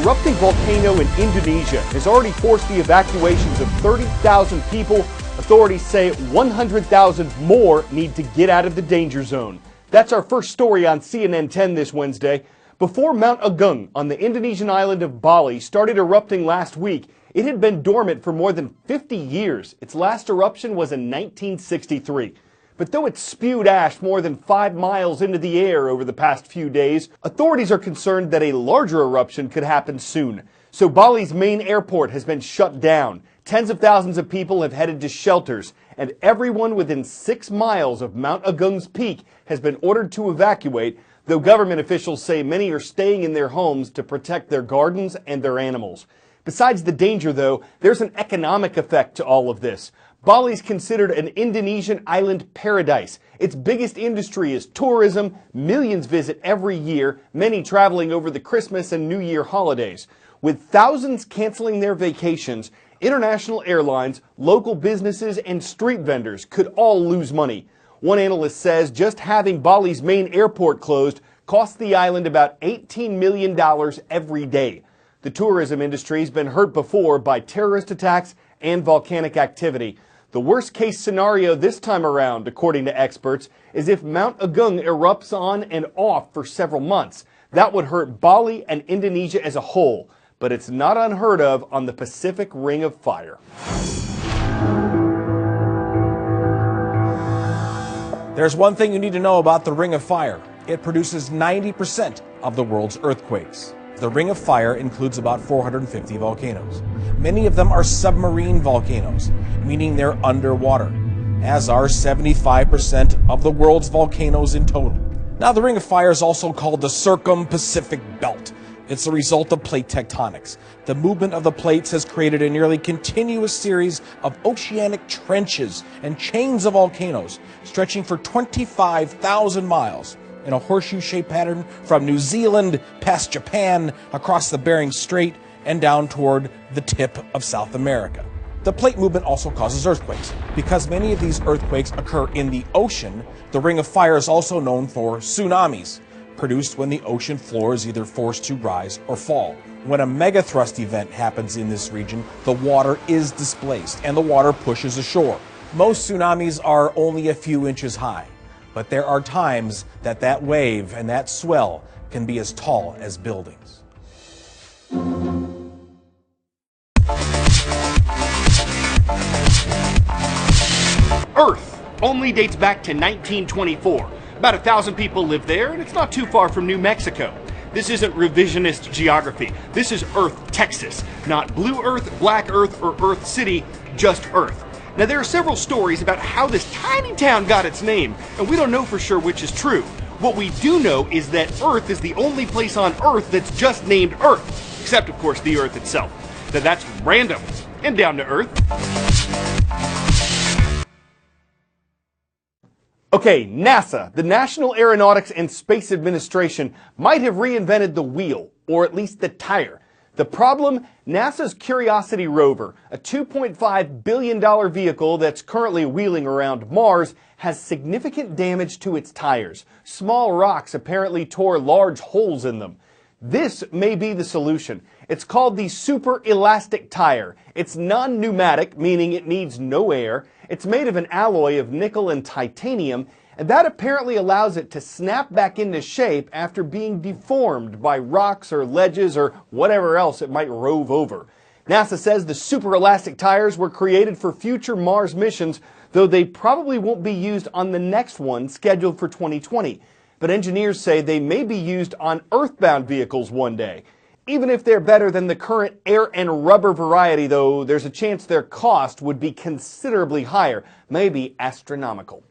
erupting volcano in Indonesia has already forced the evacuations of 30,000 people. Authorities say 100,000 more need to get out of the danger zone. That's our first story on CNN 10 this Wednesday. Before Mount Agung on the Indonesian island of Bali started erupting last week, it had been dormant for more than 50 years. Its last eruption was in 1963. But though it spewed ash more than 5 miles into the air over the past few days, authorities are concerned that a larger eruption could happen soon. So Bali's main airport has been shut down. Tens of thousands of people have headed to shelters, and everyone within 6 miles of Mount Agung's peak has been ordered to evacuate, though government officials say many are staying in their homes to protect their gardens and their animals. Besides the danger, though, there's an economic effect to all of this. Bali's considered an Indonesian island paradise. Its biggest industry is tourism. Millions visit every year, many traveling over the Christmas and New Year holidays. With thousands canceling their vacations, international airlines, local businesses, and street vendors could all lose money. One analyst says just having Bali's main airport closed costs the island about $18 million every day. The tourism industry has been hurt before by terrorist attacks and volcanic activity. The worst-case scenario this time around, according to experts, is if Mount Agung erupts on and off for several months. That would hurt Bali and Indonesia as a whole, but it's not unheard of on the Pacific Ring of Fire. There's one thing you need to know about the Ring of Fire. It produces 90% of the world's earthquakes. The Ring of Fire includes about 450 volcanoes. Many of them are submarine volcanoes, meaning they're underwater, as are 75% of the world's volcanoes in total. Now, the Ring of Fire is also called the Circum-Pacific Belt. It's the result of plate tectonics. The movement of the plates has created a nearly continuous series of oceanic trenches and chains of volcanoes stretching for 25,000 miles. In a horseshoe-shaped pattern from New Zealand past Japan, across the Bering Strait, and down toward the tip of South America. The plate movement also causes earthquakes. Because many of these earthquakes occur in the ocean, the Ring of Fire is also known for tsunamis, produced when the ocean floor is either forced to rise or fall. When a megathrust event happens in this region, the water is displaced and the water pushes ashore. Most tsunamis are only a few inches high. But there are times that wave and that swell can be as tall as buildings. Earth only dates back to 1924. About 1,000 people live there, and it's not too far from New Mexico. This isn't revisionist geography. This is Earth, Texas. Not Blue Earth, Black Earth, or Earth City, just Earth. Now, there are several stories about how this tiny town got its name, and we don't know for sure which is true. What we do know is that Earth is the only place on Earth that's just named Earth, except, of course, the Earth itself. Now, that's random and down to earth. Okay, NASA, the National Aeronautics and Space Administration, might have reinvented the wheel, or at least the tire. The problem? NASA's Curiosity rover, a $2.5 billion vehicle that's currently wheeling around Mars, has significant damage to its tires. Small rocks apparently tore large holes in them. This may be the solution. It's called the Super Elastic Tire. It's non-pneumatic, meaning it needs no air. It's made of an alloy of nickel and titanium, and that apparently allows it to snap back into shape after being deformed by rocks or ledges or whatever else it might rove over. NASA says the super elastic tires were created for future Mars missions, though they probably won't be used on the next one scheduled for 2020. But engineers say they may be used on Earthbound vehicles one day. Even if they're better than the current air and rubber variety, though, there's a chance their cost would be considerably higher, maybe astronomical.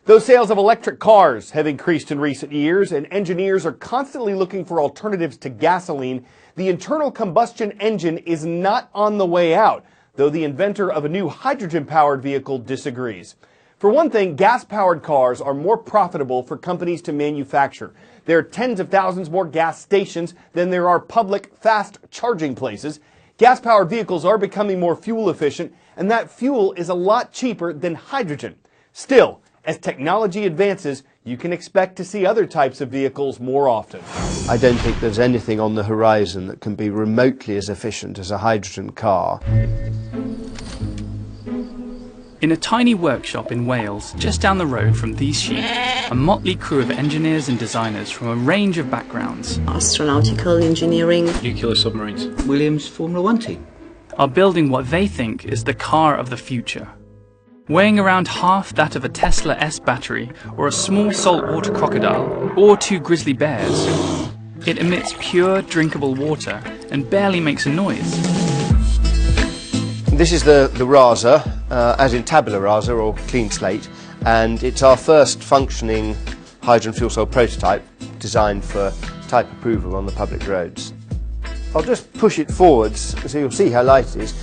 Though sales of electric cars have increased in recent years and engineers are constantly looking for alternatives to gasoline, the internal combustion engine is not on the way out, though the inventor of a new hydrogen-powered vehicle disagrees. For one thing, gas-powered cars are more profitable for companies to manufacture. There are tens of thousands more gas stations than there are public fast charging places. Gas-powered vehicles are becoming more fuel efficient, and that fuel is a lot cheaper than hydrogen. Still, As technology advances, you can expect to see other types of vehicles more often. I don't think there's anything on the horizon that can be remotely as efficient as a hydrogen car. In a tiny workshop in Wales, just down the road from these sheep, a motley crew of engineers and designers from a range of backgrounds, astronautical engineering, nuclear submarines, Williams Formula One team, are building what they think is the car of the future. Weighing around half that of a Tesla S battery, or a small saltwater crocodile, or 2 grizzly bears, it emits pure drinkable water and barely makes a noise. This is the Rasa, as in tabula rasa or clean slate, and it's our first functioning hydrogen fuel cell prototype designed for type approval on the public roads. I'll just push it forwards so you'll see how light it is.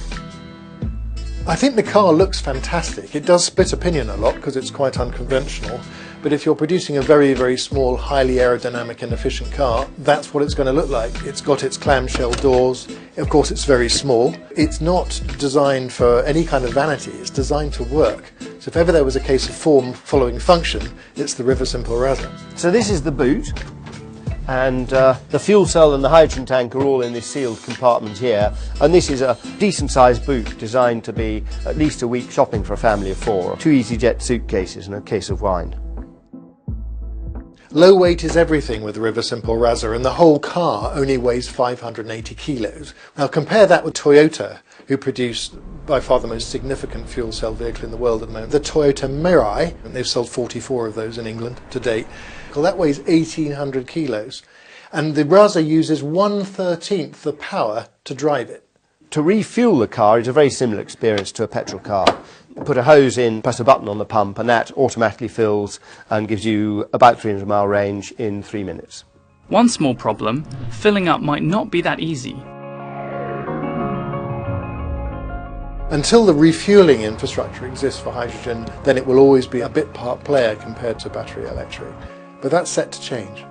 I think the car looks fantastic. It does split opinion a lot because it's quite unconventional, but if you're producing a very, very small, highly aerodynamic and efficient car, that's what it's going to look like. It's got its clamshell doors. Of course, it's very small. It's not designed for any kind of vanity. It's designed to work. So if ever there was a case of form following function, it's the River Simple Rasa. So this is the boot, and the fuel cell and the hydrogen tank are all in this sealed compartment here, and this is a decent sized boot designed to be at least a week shopping for a family of 4, 2 EasyJet suitcases and a case of wine. Low weight is everything with the River Simple Rasa, and the whole car only weighs 580 kilos. Now compare that with Toyota, who produce by far the most significant fuel cell vehicle in the world at the moment. The Toyota Mirai, and they've sold 44 of those in England to date, well, that weighs 1,800 kilos. And the Rasa uses 1/13 the power to drive it. To refuel the car is a very similar experience to a petrol car. Put a hose in, press a button on the pump, and that automatically fills and gives you about 300-mile range in 3 minutes. One small problem, filling up might not be that easy. Until the refueling infrastructure exists for hydrogen, then it will always be a bit part player compared to battery electric. But that's set to change.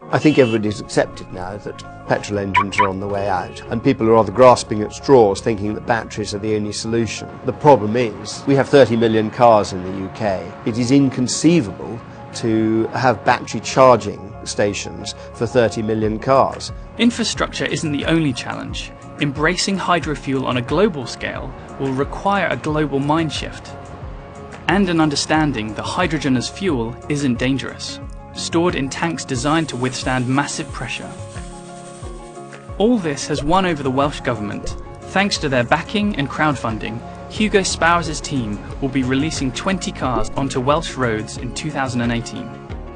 I think everybody's accepted now that petrol engines are on the way out, and people are rather grasping at straws thinking that batteries are the only solution. The problem is we have 30 million cars in the UK. It is inconceivable to have battery charging stations for 30 million cars. Infrastructure isn't the only challenge. Embracing hydrofuel on a global scale will require a global mind shift, and an understanding that hydrogen as fuel isn't dangerous, stored in tanks designed to withstand massive pressure. All this has won over the Welsh Government. Thanks to their backing and crowdfunding, Hugo Spowers' team will be releasing 20 cars onto Welsh roads in 2018.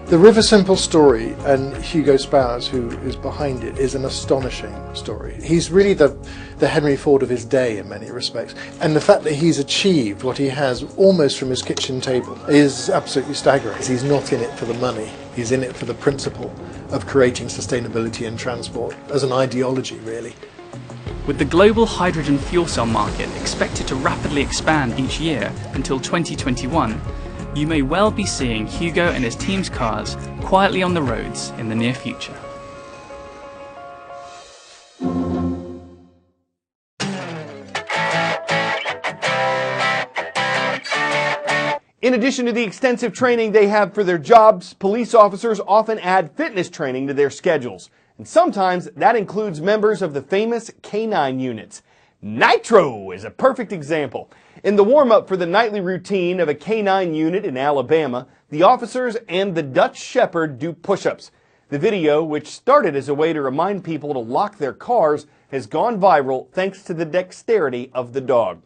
The River Simple story, and Hugo Spowers, who is behind it, is an astonishing story. He's really the Henry Ford of his day in many respects, and the fact that he's achieved what he has almost from his kitchen table is absolutely staggering. He's not in it for the money, he's in it for the principle of creating sustainability in transport as an ideology, really. With the global hydrogen fuel cell market expected to rapidly expand each year until 2021, you may well be seeing Hugo and his team's cars quietly on the roads in the near future. In addition to the extensive training they have for their jobs, police officers often add fitness training to their schedules. And sometimes that includes members of the famous K9 units. Nitro is a perfect example. In the warm-up for the nightly routine of a K9 unit in Alabama, the officers and the Dutch Shepherd do push-ups. The video, which started as a way to remind people to lock their cars, has gone viral thanks to the dexterity of the dog.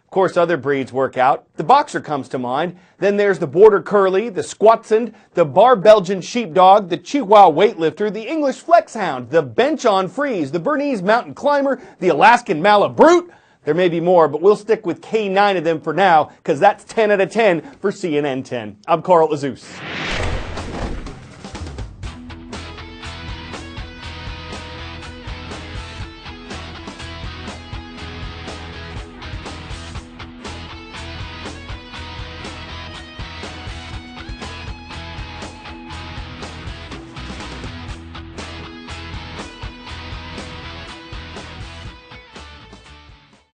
Of course, other breeds work out. The Boxer comes to mind. Then there's the Border Collie, the Squatsund, the Bar Belgian Sheepdog, the Chihuahua Weightlifter, the English Flexhound, the Bench-on Freeze, the Bernese Mountain Climber, the Alaskan Malabrute. There may be more, but we'll stick with K9 of them for now, because that's 10 out of 10 for CNN 10. I'm Carl Azuz.